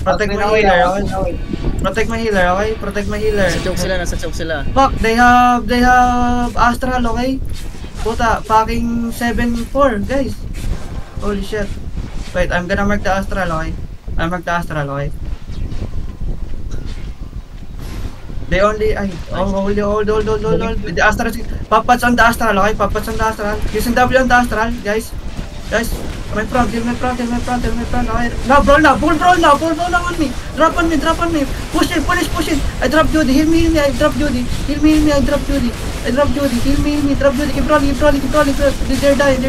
Protect my healer, okay? Protect my healer, okay? Protect my healer. Nasa choke sila. Fuck, they have Astral, okay? Puta, fucking 7-4, guys. Holy shit. Wait, I'm gonna mark the Astral, okay? I mark the Astral, okay? They only, hold. The Astral, Papats on the Astral, okay? Papats on the Astral. Using W on the Astral, guys. Guys, my front, okay? Now, brawl now on me. Drop on me. Push it. I drop Judy, heal me, I drop Judy. Heal me, I drop Judy. Heal me, drop Judy. Keep rolling. They're dying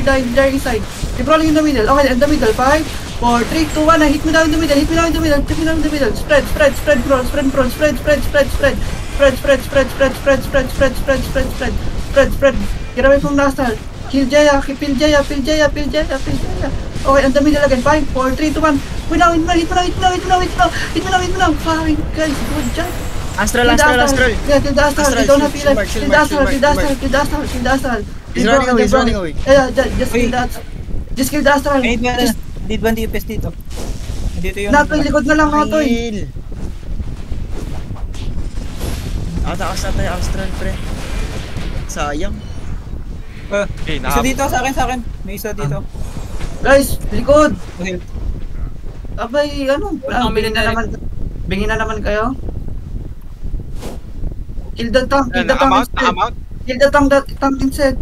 inside. Keep rolling in the middle. Okay, in the middle. 5, 4, 3, 2, 1. Hit me down in the middle. Spread. Get away from Nastal. Kill Jaya. Okay, in the middle again. 5, 4, 3, 2, 1. Hit me now. Fucking guys, good job. Astral. Yeah, kill the Astral. They don't have healer. Kill the Astral. He's running away. Yeah, just kill that. Just kill the Astral. Need ba DPS dito? Dito yun. Natoy, likod na lang Natoy. Heal. Takas na tayo Astral, pre. Sayang. Isa dito sa akin. May isa dito. Guys, likod. Okay. Abay, bingin na naman kayo. Kill the tank instead.